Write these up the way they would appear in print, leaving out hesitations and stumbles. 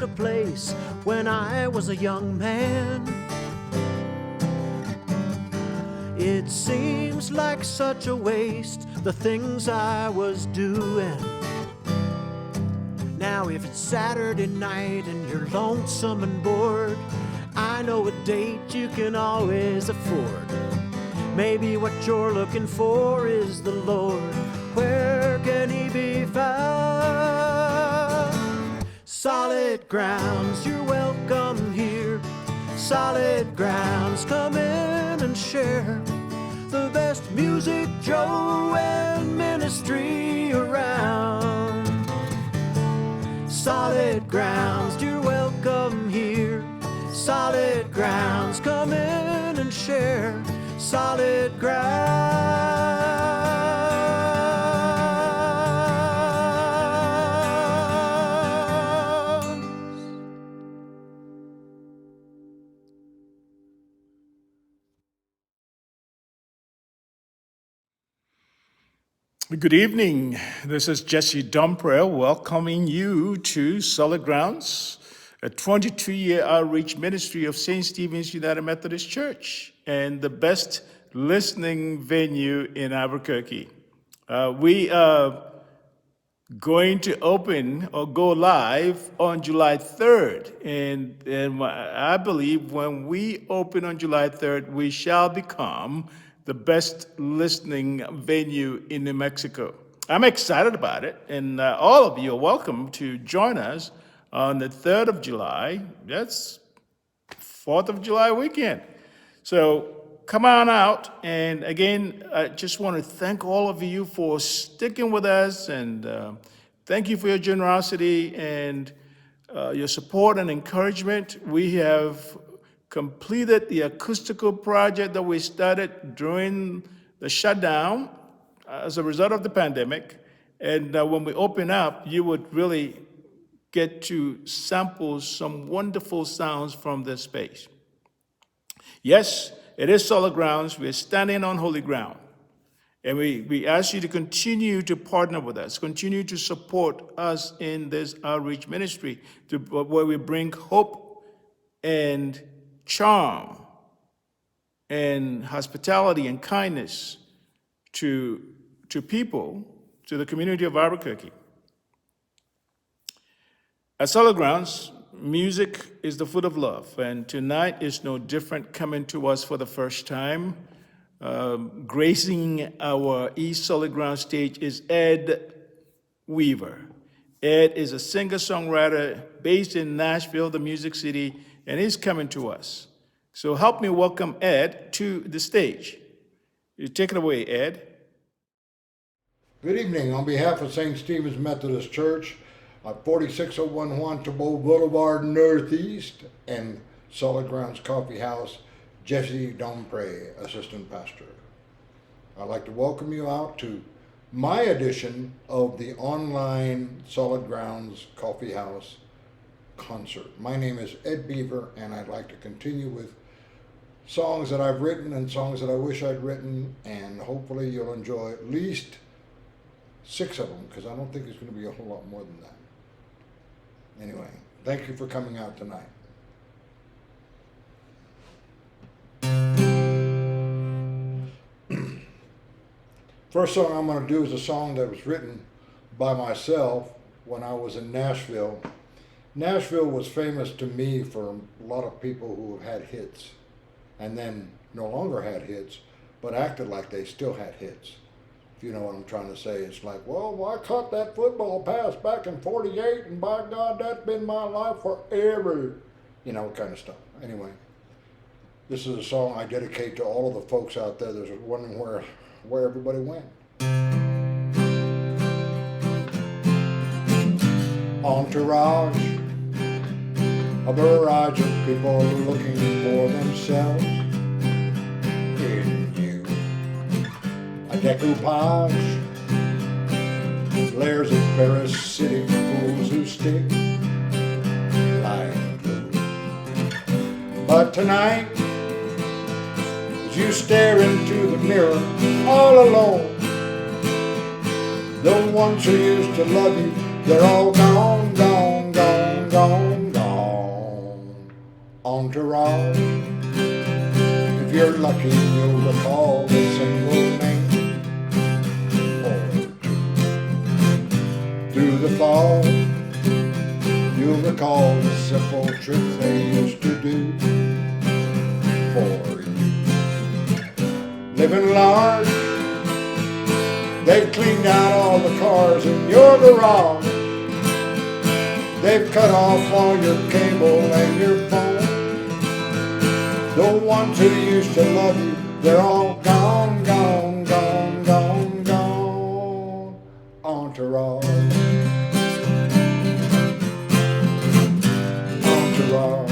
find a place when I was a young man. It seems like such a waste, the things I was doing. Now if it's Saturday night and you're lonesome and bored, I know a date you can always afford. Maybe what you're looking for is the Lord. Where can he be found? Solid grounds, you're welcome here. Solid grounds, come in and share the best music, Joe, and ministry around. Solid grounds, you're welcome here. Solid grounds, come in and share. Solid grounds. Good evening. This is Jesse Domprell welcoming you to Solid Grounds, a 22-year outreach ministry of St. Stephen's United Methodist Church and the best listening venue in Albuquerque. We are going to open or go live on July 3rd. And I believe when we open on July 3rd, we shall become the best listening venue in New Mexico. I'm excited about it, and all of you are welcome to join us on the 3rd of July. That's 4th of July weekend. So come on out, and again, I just want to thank all of you for sticking with us, and thank you for your generosity and your support and encouragement. We have completed the acoustical project that we started during the shutdown as a result of the pandemic. And when we open up, you would really get to sample some wonderful sounds from this space. Yes, it is solid grounds. We're standing on holy ground. And we ask you to continue to partner with us, continue to support us in this outreach ministry where we bring hope and charm and hospitality and kindness to people, to the community of Albuquerque. At Solid Grounds, music is the food of love, and tonight is no different. Coming to us for the first time, gracing our East Solid Ground stage is Ed Weaver. Ed is a singer-songwriter based in Nashville, the Music City, and he's coming to us. So help me welcome Ed to the stage. You take it away, Ed. Good evening. On behalf of St. Stephen's Methodist Church at 4601 Juan Tabo Boulevard Northeast and Solid Grounds Coffee House, Jesse Dompre, Assistant Pastor. I'd like to welcome you out to my edition of the online Solid Grounds Coffee House concert. My name is Ed Beaver, and I'd like to continue with songs that I've written and songs that I wish I'd written, and hopefully you'll enjoy at least 6 of them, because I don't think there's going to be a whole lot more than that. Anyway, thank you for coming out tonight. First song I'm going to do is a song that was written by myself when I was in Nashville. Nashville was famous to me for a lot of people who have had hits and then no longer had hits, but acted like they still had hits. If you know what I'm trying to say, it's like, well, I caught that football pass back in '48, and by God, that's been my life forever. You know, kind of stuff. Anyway, this is a song I dedicate to all of the folks out there that are wondering where everybody went. Entourage, a barrage of people looking for themselves in you. A decoupage, layers of parasitic fools who stick like glue. But tonight, as you stare into the mirror all alone, the ones who used to love you, they're all gone, gone, gone, gone, gone. Entourage. If you're lucky, you'll recall the single name or two. Through the fall, you'll recall the simple tricks they used to do for you. Living large, they've cleaned out all the cars in your garage. They've cut off all your cable and your phone. The ones who used to love you, they're all gone, gone, gone, gone, gone. Entourage. Entourage.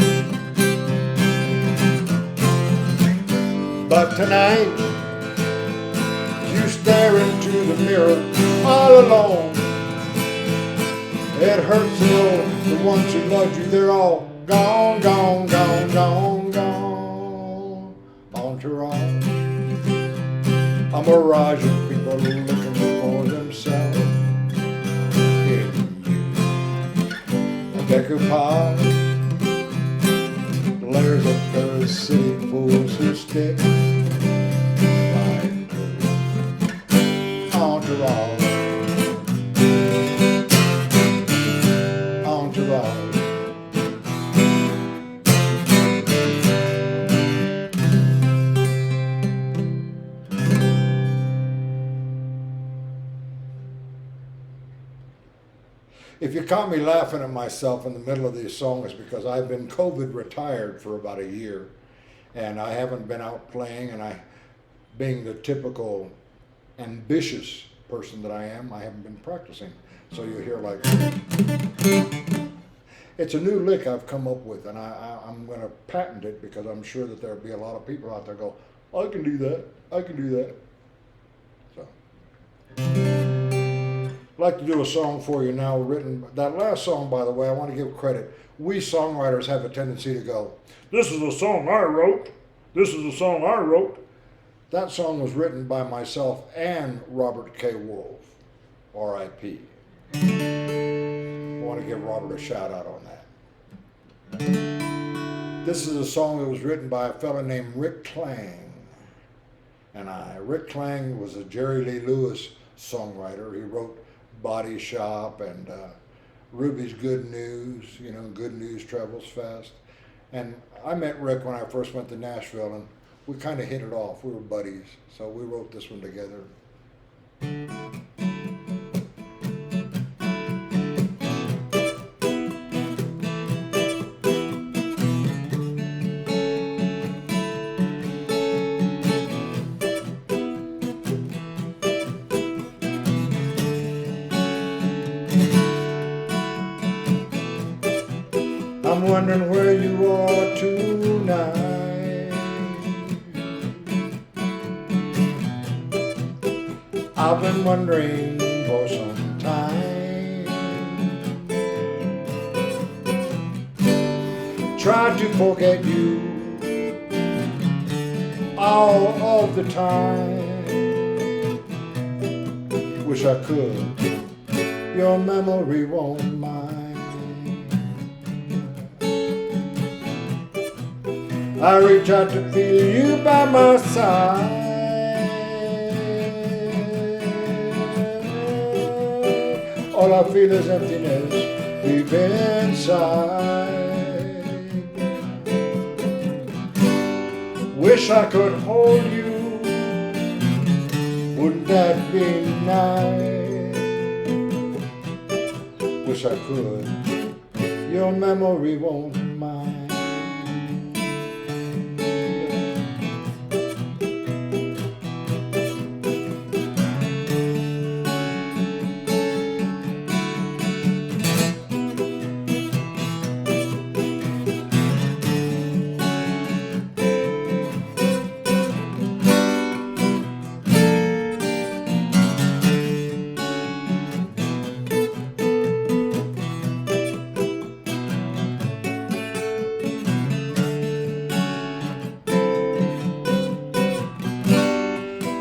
But tonight, you stare into the mirror all alone. It hurts the ones who loved you, they're all gone, gone, gone, gone, gone. Entourage. A mirage of people looking for themselves in you. A decoupage, layers of parasitic fools who stick right through. Entourage. If you caught me laughing at myself in the middle of these songs, because I've been COVID retired for about a year, and I haven't been out playing, and being the typical ambitious person that I am, I haven't been practicing. So you hear like, it's a new lick I've come up with, and I'm going to patent it, because I'm sure that there'll be a lot of people out there go, I can do that, I can do that. So. I'd like to do a song for you now written. That last song, by the way, I want to give credit. We songwriters have a tendency to go, this is a song I wrote. This is a song I wrote. That song was written by myself and Robert K. Wolf, R.I.P. I want to give Robert a shout out on that. This is a song that was written by a fella named Rick Klang and I. Rick Klang was a Jerry Lee Lewis songwriter. He wrote Body Shop and Ruby's Good News, you know, Good News Travels Fast. And I met Rick when I first went to Nashville, and we kind of hit it off. We were buddies, so we wrote this one together. I'm wondering where you are tonight. I've been wondering for some time. Tried to forget you all of the time. Wish I could, your memory won't mind. I reach out to feel you by my side. All I feel is emptiness deep inside. Wish I could hold you, wouldn't that be nice? Wish I could, your memory won't mind.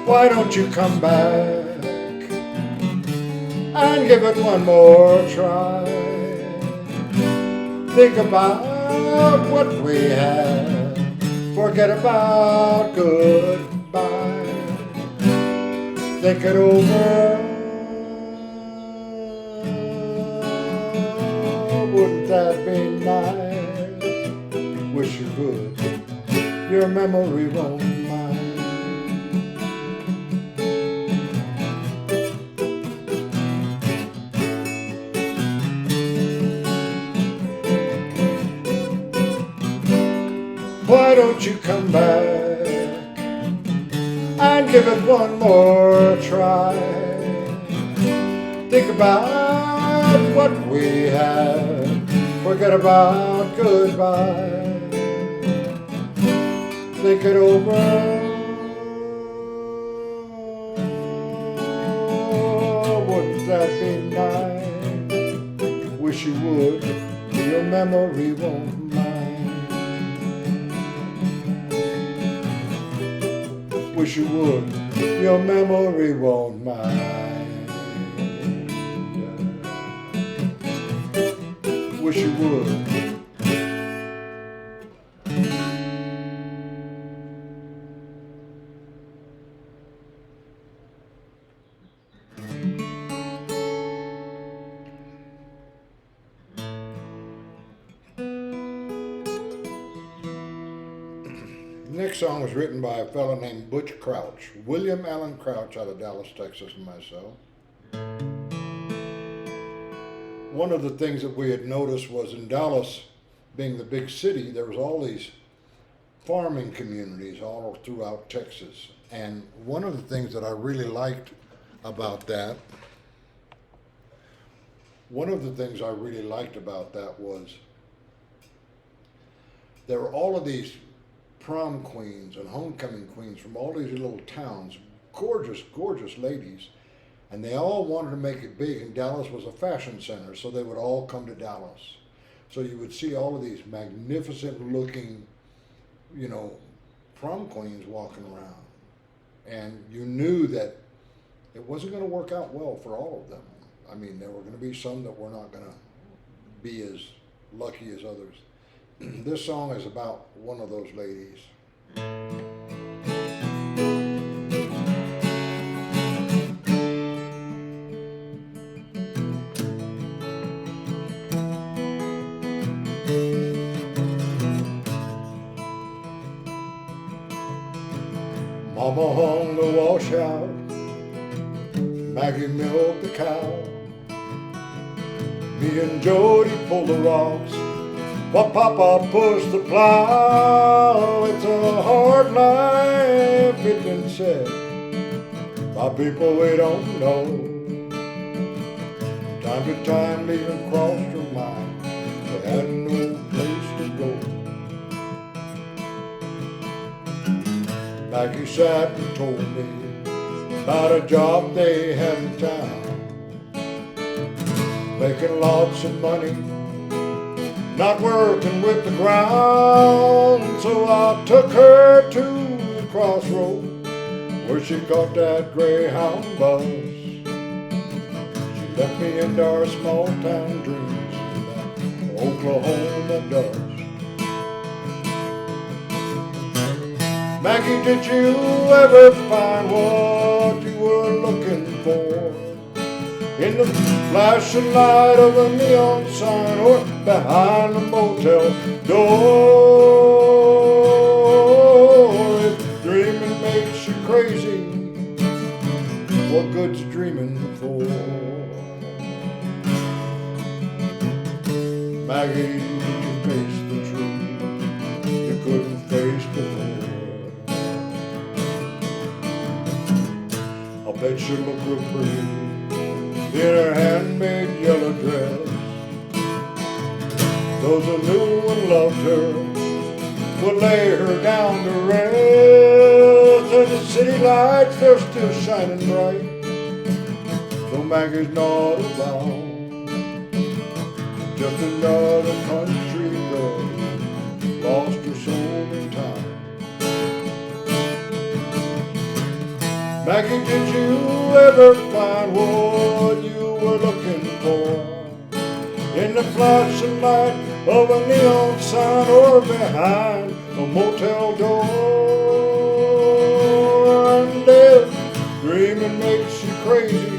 Why don't you come back and give it one more try? Think about about what we had, forget about goodbye. Think it over, wouldn't that be nice? Wish you could, your memory won't mind. Why don't you come back and give it one more try? Think about what we had, forget about goodbye. Think it over, wouldn't that be nice? Wish you would, your memory won't mind. Wish you would, your memory won't mind. Wish you would. The next song was written by a fellow named Butch Crouch, William Allen Crouch out of Dallas, Texas, and myself. One of the things that we had noticed was in Dallas, being the big city, there was all these farming communities all throughout Texas. And one of the things that I really liked about that, was there were all of these prom queens and homecoming queens from all these little towns, gorgeous, gorgeous ladies, and they all wanted to make it big, and Dallas was a fashion center, so they would all come to Dallas. So you would see all of these magnificent looking, prom queens walking around, and you knew that it wasn't going to work out well for all of them. I mean, there were going to be some that were not going to be as lucky as others. This song is about one of those ladies. Mama hung the washout, Maggie milked the cow, me and Jody pulled the rocks, while Papa pushed the plow. It's a hard life, it's been said by people we don't know. Time to time leaving crossed her mind, they had no place to go. Maggie sat and told me about a job they had in town, making lots of money, not working with the ground. So I took her to the crossroad where she caught that Greyhound bus. She left me into our small town dreams in that Oklahoma dust. Maggie, did you ever find what you were looking for in the flashing light of a neon sign or behind a motel door? If dreaming makes you crazy, what good's dreaming for? Maggie, did you face the truth you couldn't face before? I bet she looked real pretty in her handmade yellow dress. Those who knew and loved her would lay her down to rest, and the city lights, they're still shining bright, though Maggie's not around. Just another country girl lost her soul in time. Maggie, did you ever find what you were looking for in the flashing light of a neon sign or behind a motel door. And if dreaming makes you crazy,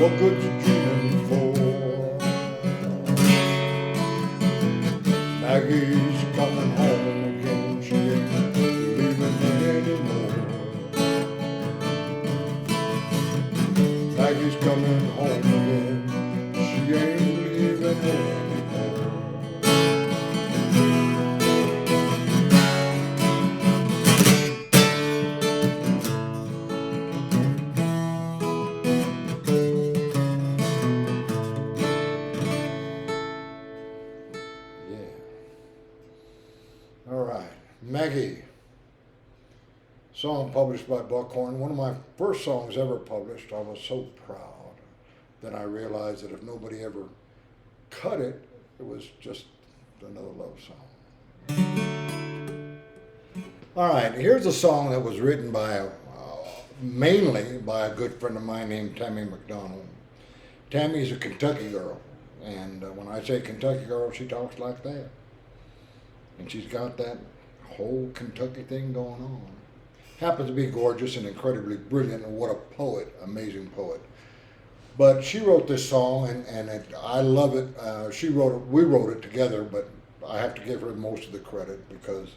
what good's you dreaming for? Maggie's coming home again, she ain't leaving anymore. Maggie's coming home again, she ain't leaving anymore. All right, Maggie, song published by Buckhorn, one of my first songs ever published. I was so proud. Then I realized that if nobody ever cut it, it was just another love song. All right, here's a song that was written by, mainly by a good friend of mine named Tammy McDonald. Tammy's a Kentucky girl, and when I say Kentucky girl, she talks like that. And she's got that whole Kentucky thing going on. Happens to be gorgeous and incredibly brilliant, and what a poet, amazing poet. But she wrote this song, and I love it. She wrote it, we wrote it together, but I have to give her most of the credit because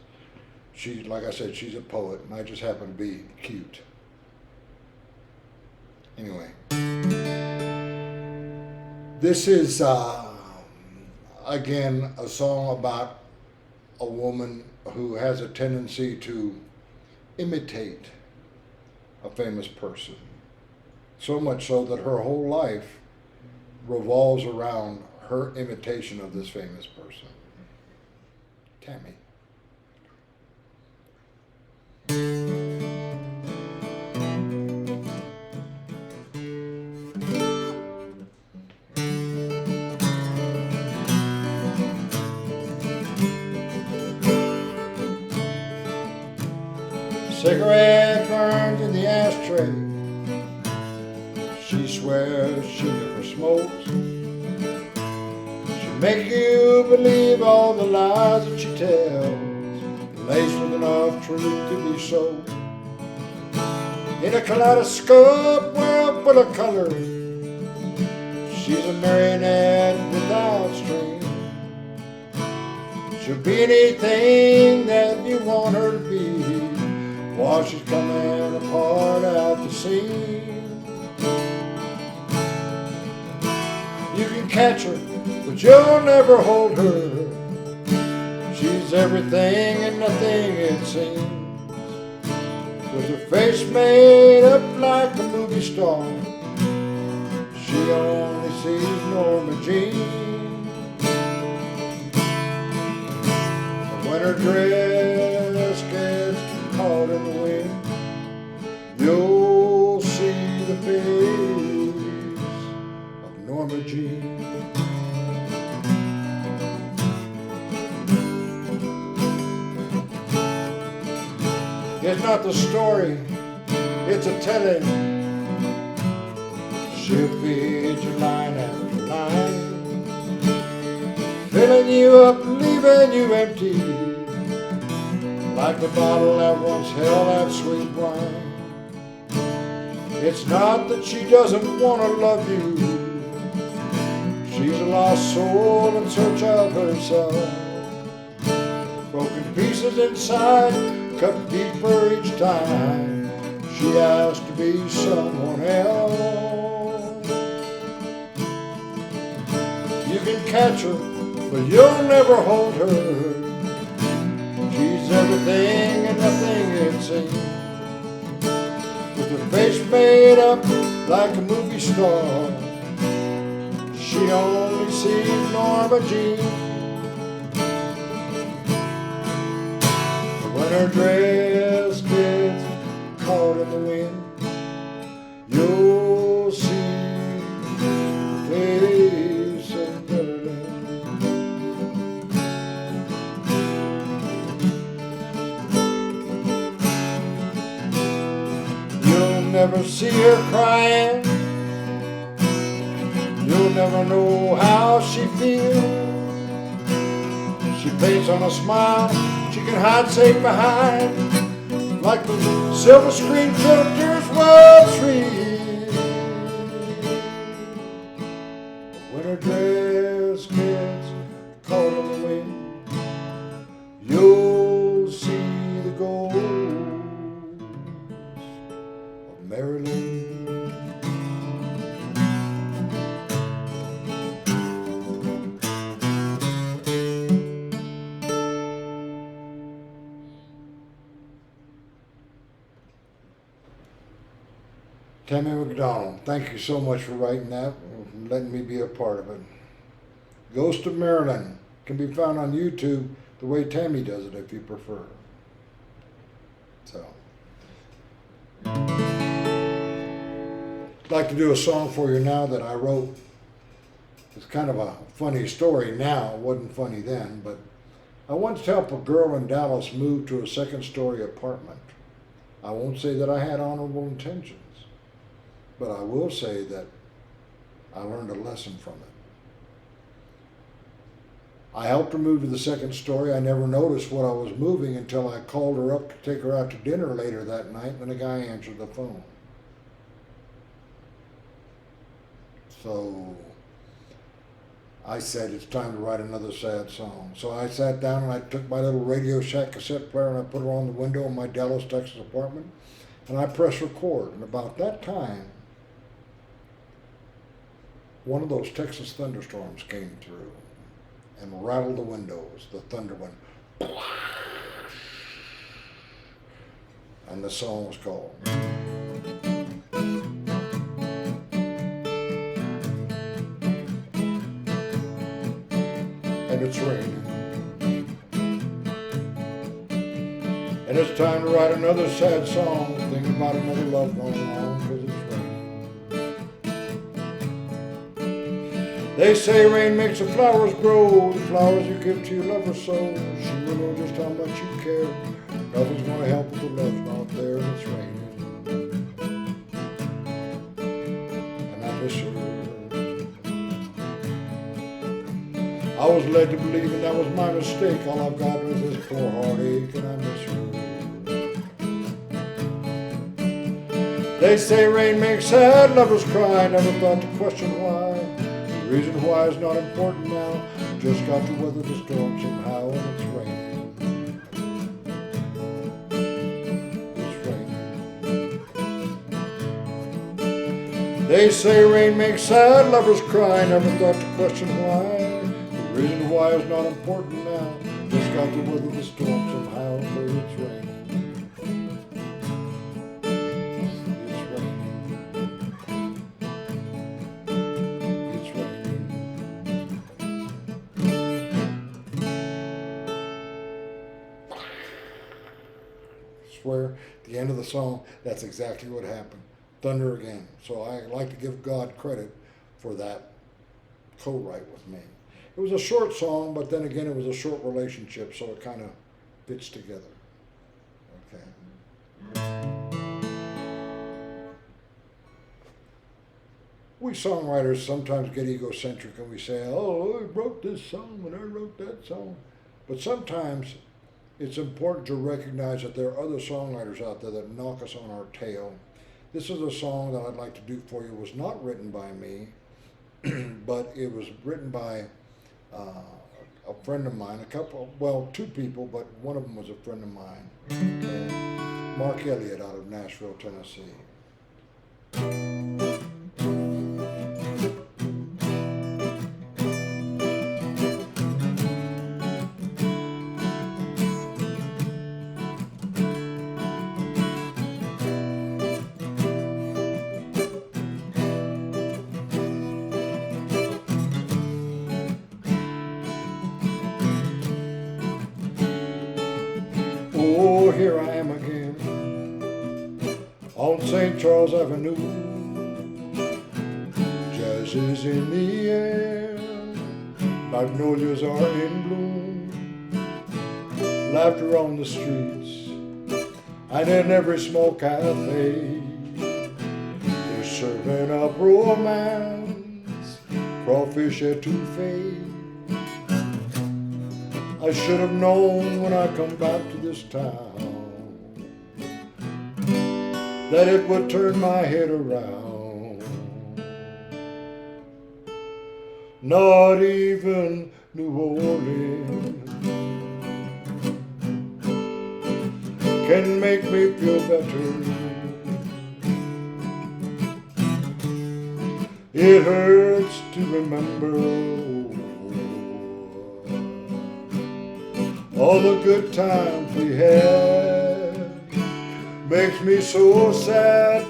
she, like I said, she's a poet, and I just happen to be cute. Anyway, this is, again, a song about a woman who has a tendency to imitate a famous person. So much so that her whole life revolves around her imitation of this famous person. Tammy. Cigarette burns in the ashtray. She swears she never smokes. She'll make you believe all the lies that she tells, laced with enough truth to be so. In a kaleidoscope world full of color, she's a marionette without strings. She'll be anything that you want her to be while she's coming apart at the seams. You can catch her, but you'll never hold her. She's everything and nothing it seems. With her face made up like a movie star, she only sees Norma Jean. When her dress gets caught in the wind, you'll see the face of Norma Jean. It's not the story, it's a telling. She'll feed you line after line, filling you up, leaving you empty, like the bottle that once held that sweet wine. It's not that she doesn't want to love you. She's a lost soul in search of herself. Broken pieces inside, cut deeper each time. She has to be someone else. You can catch her, but you'll never hold her. She's everything and nothing it seems. With her face made up like a movie star, she only sees Norma Jean. When her dress gets caught in the wind, you'll see the face of Berlin. You'll never see her crying. You'll never know how she feels. She paints on a smile she can hide safe behind, like the silver screen filters Wall Street. When her dress gets caught in the wind, you'll see the ghost of Maryland. Tammy McDonald, thank you so much for writing that and letting me be a part of it. Ghost of Maryland can be found on YouTube the way Tammy does it if you prefer. So, I'd like to do a song for you now that I wrote. It's kind of a funny story now. It wasn't funny then, but I once helped a girl in Dallas move to a second-story apartment. I won't say that I had honorable intentions, but I will say that I learned a lesson from it. I helped her move to the second story. I never noticed what I was moving until I called her up to take her out to dinner later that night, and a guy answered the phone. So I said, it's time to write another sad song. So I sat down and I took my little Radio Shack cassette player and I put it on the window in my Dallas, Texas apartment, and I pressed record. And about that time, one of those Texas thunderstorms came through and rattled the windows. The thunder went, and the song was called And It's Raining. And it's time to write another sad song, thinking about another love going on, because it's raining. They say rain makes the flowers grow, the flowers you give to your lover so. She will know just how much you care. Nothing's gonna help if the love's not there, and it's raining. And I miss her. I was led to believe, and that was my mistake. All I've got is this poor heartache, and I miss her. They say rain makes sad lovers cry. I never thought to question why. The reason why is not important now. Just got to weather the storm somehow, and it's raining. It's raining. They say rain makes sad lovers cry. I never thought to question why. The reason why is not important now. Just got to weather the storm somehow, but it's raining. Swear, at the end of the song, that's exactly what happened. Thunder again. So I like to give God credit for that co-write with me. It was a short song, but then again, it was a short relationship, so it kind of fits together. Okay. We songwriters sometimes get egocentric and we say, oh, I wrote this song and I wrote that song. But sometimes it's important to recognize that there are other songwriters out there that knock us on our tail. This is a song that I'd like to do for you. It was not written by me, but it was written by a friend of mine, two people, but one of them was a friend of mine, Mark Elliott out of Nashville, Tennessee. Oh, here I am again on St. Charles Avenue. Jazz is in the air, magnolias are in bloom, laughter on the streets, and in every small cafe they're serving up romance, crawfish etouffee. I should have known when I come back to this town that it would turn my head around. Not even New Orleans can make me feel better. It hurts to remember all the good times we had. Makes me so sad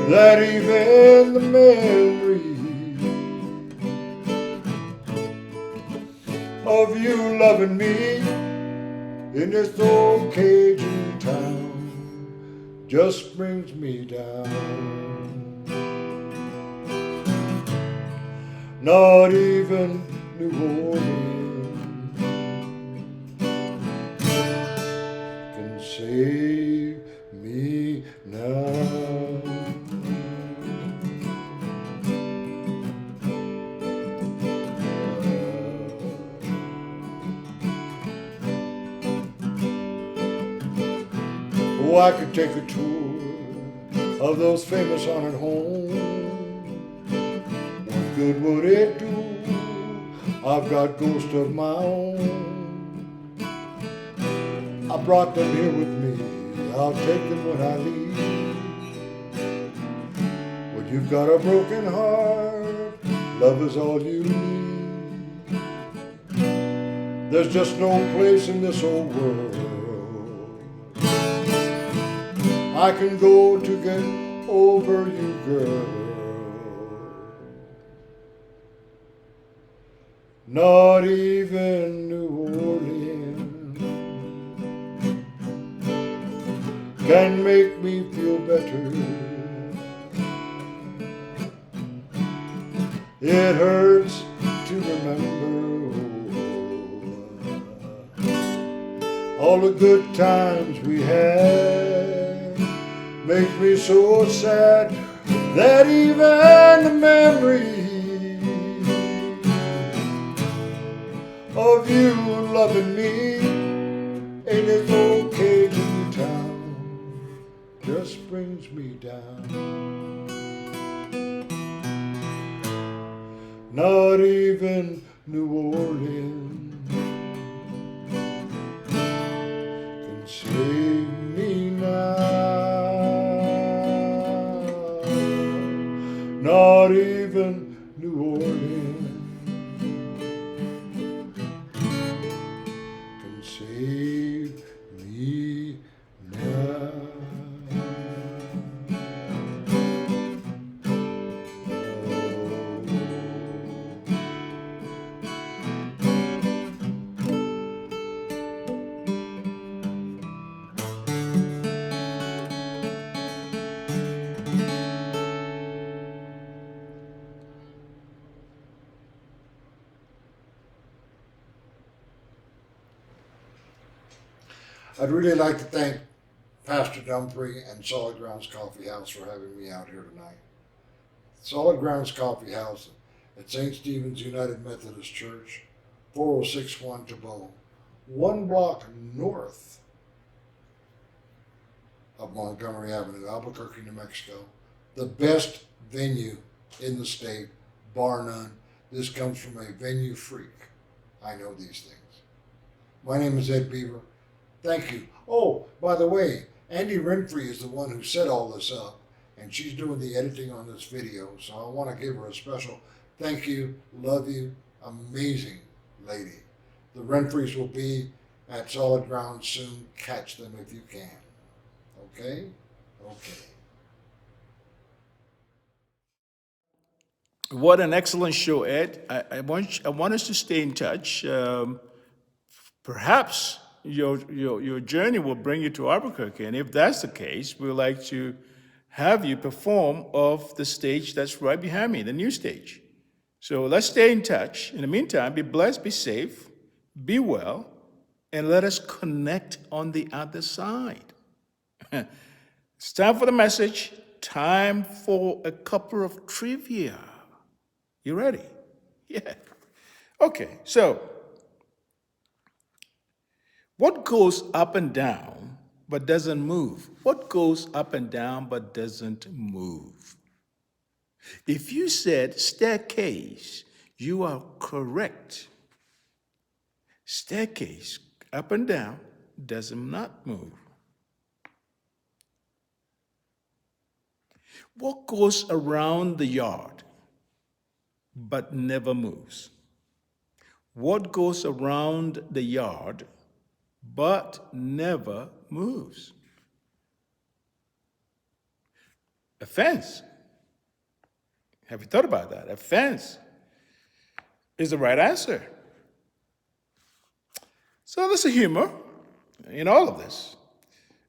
that even the memory of you loving me in this old Cajun town just brings me down. Not even New Orleans can save me now. Oh, I could take a tour of those famous haunted homes. What good would it do? I've got ghosts of my own. I brought them here with me. I'll take them when I leave. When you've got a broken heart, love is all you need. There's just no place in this old world I can go to get over you, girl. Not even New Orleans can make me feel better. It hurts to remember all the good times we had. Makes me so sad that even the memory of you loving me in this old Cajun town just brings me down. Not even New Orleans can save me now. Not even New Orleans can save me now. I'd really like to thank Pastor Dumphrey and Solid Grounds Coffee House for having me out here tonight. Solid Grounds Coffee House at St. Stephen's United Methodist Church, 4061 Tebow, 1 block north of Montgomery Avenue, Albuquerque, New Mexico. The best venue in the state, bar none. This comes from a venue freak. I know these things. My name is Ed Beaver. Thank you. Oh, by the way, Andy Renfrey is the one who set all this up, and she's doing the editing on this video, so I want to give her a special thank you, love you, amazing lady. The Renfreys will be at Solid Ground soon. Catch them if you can. Okay? Okay. What an excellent show, Ed. I want us to stay in touch. Perhaps your journey will bring you to Albuquerque, and if that's the case, we'd like to have you perform off the stage that's right behind me, the new stage. So let's stay in touch. In the meantime, be blessed, be safe, be well, and let us connect on the other side. It's time for the message, time for a couple of trivia. You ready? Yeah. Okay, so what goes up and down but doesn't move? What goes up and down but doesn't move? If you said staircase, you are correct. Staircase, up and down, does not move. What goes around the yard but never moves? What goes around the yard but never moves? A fence. Have you thought about that? A fence is the right answer. So there's a humor in all of this.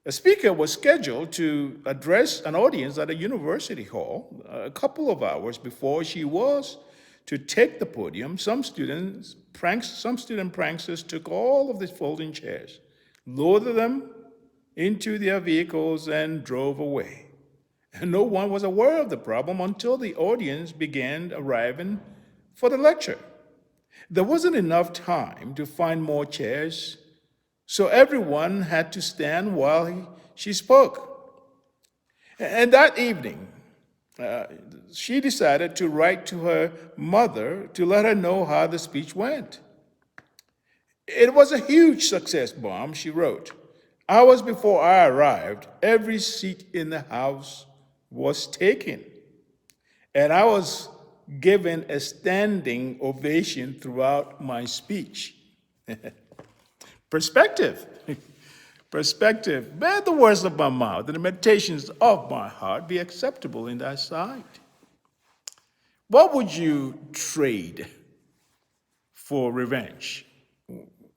A speaker was scheduled to address an audience at a university hall a couple of hours before she was to take the podium. Some student pranksters took all of these folding chairs, loaded them into their vehicles, and drove away. And no one was aware of the problem until the audience began arriving for the lecture. There wasn't enough time to find more chairs, so everyone had to stand while she spoke. And that evening, she decided to write to her mother to let her know how the speech went. It was a huge success bomb, she wrote. Hours before I arrived, every seat in the house was taken, and I was given a standing ovation throughout my speech. Perspective. Perspective. May the words of my mouth and the meditations of my heart be acceptable in thy sight. What would you trade for revenge?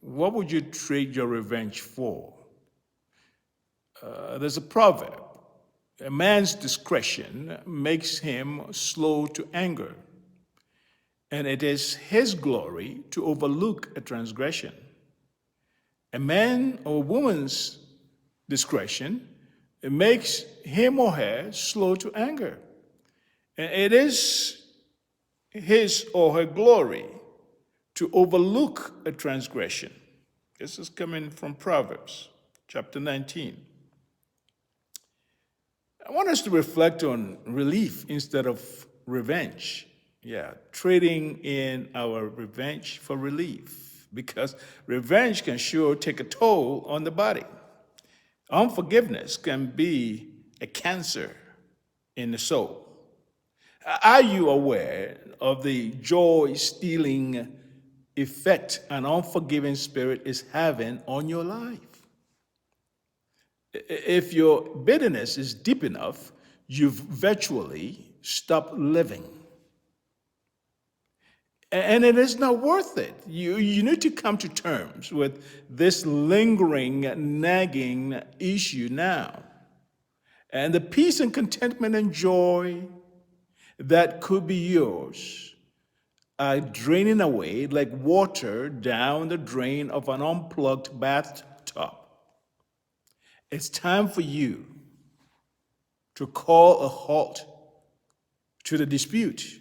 What would you trade your revenge for? There's a proverb. A man's discretion makes him slow to anger, and it is his glory to overlook a transgression. A man or woman's discretion, it makes him or her slow to anger. And it is his or her glory to overlook a transgression. This is coming from Proverbs chapter 19. I want us to reflect on relief instead of revenge. Yeah, trading in our revenge for relief, because revenge can sure take a toll on the body. Unforgiveness can be a cancer in the soul. Are you aware of the joy-stealing effect an unforgiving spirit is having on your life? If your bitterness is deep enough, you've virtually stopped living. And it is not worth it. You need to come to terms with this lingering, nagging issue now. And the peace and contentment and joy that could be yours are draining away like water down the drain of an unplugged bathtub. It's time for you to call a halt to the dispute.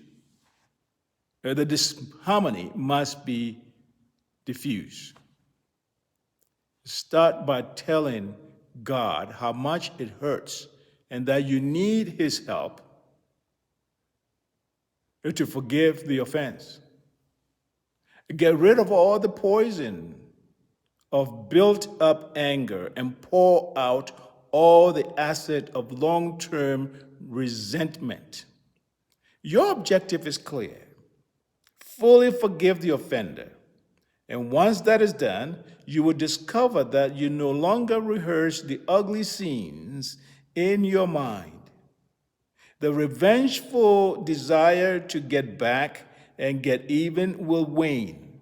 The disharmony must be diffused. Start by telling God how much it hurts and that you need his help to forgive the offense. Get rid of all the poison of built up anger and pour out all the acid of long-term resentment. Your objective is clear. Fully forgive the offender. And once that is done, you will discover that you no longer rehearse the ugly scenes in your mind. The revengeful desire to get back and get even will wane.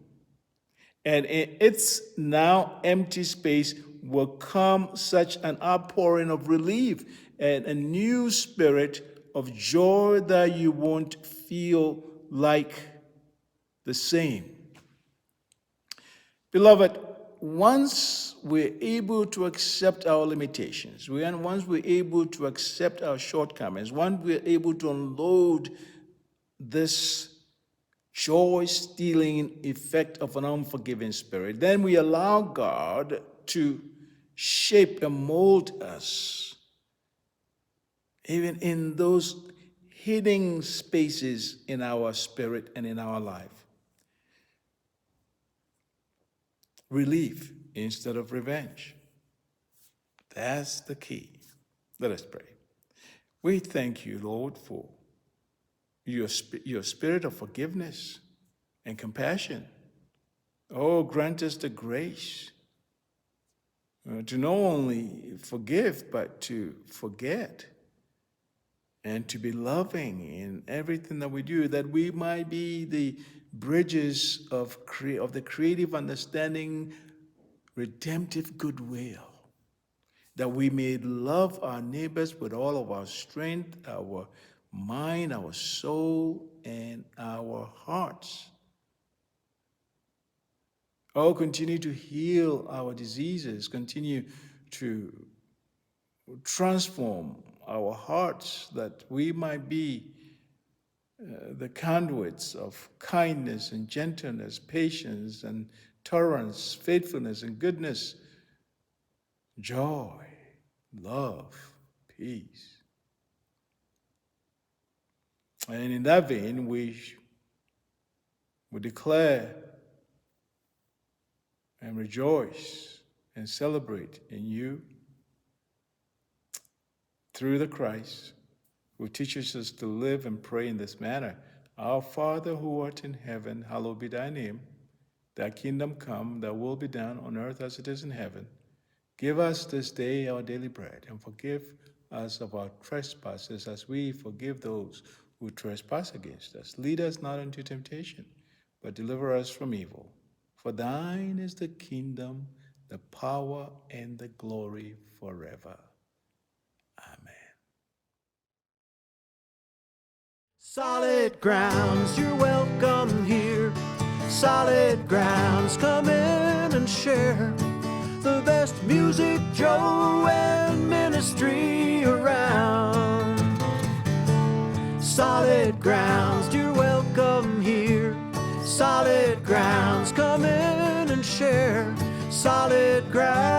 And in its now empty space will come such an outpouring of relief and a new spirit of joy that you won't feel like the same. Beloved, once we're able to accept our limitations, once we're able to accept our shortcomings, once we're able to unload this joy-stealing effect of an unforgiving spirit. Then we allow God to shape and mold us, even in those hidden spaces in our spirit and in our life. Relief instead of revenge. That's the key. Let us pray. We thank you, Lord, for your spirit of forgiveness and compassion. Oh, grant us the grace to not only forgive, but to forget, and to be loving in everything that we do, that we might be the bridges of the creative understanding, redemptive goodwill, that we may love our neighbors with all of our strength, our mind, our soul, and our hearts. Oh, continue to heal our diseases, continue to transform our hearts, that we might be the conduits of kindness and gentleness, patience and tolerance, faithfulness and goodness, joy, love, peace. And in that vein, we declare and rejoice and celebrate in you through the Christ who teaches us to live and pray in this manner. Our Father who art in heaven, hallowed be thy name. Thy kingdom come, thy will be done on earth as it is in heaven. Give us this day our daily bread, and forgive us of our trespasses as we forgive those who trespass against us. Lead us not into temptation, but deliver us from evil. For thine is the kingdom, the power, and the glory forever. Amen. Solid grounds, you're welcome here. Solid grounds, come in and share the best music, Joe, and ministry around. Solid grounds, you're welcome here. Solid grounds, come in and share. Solid grounds.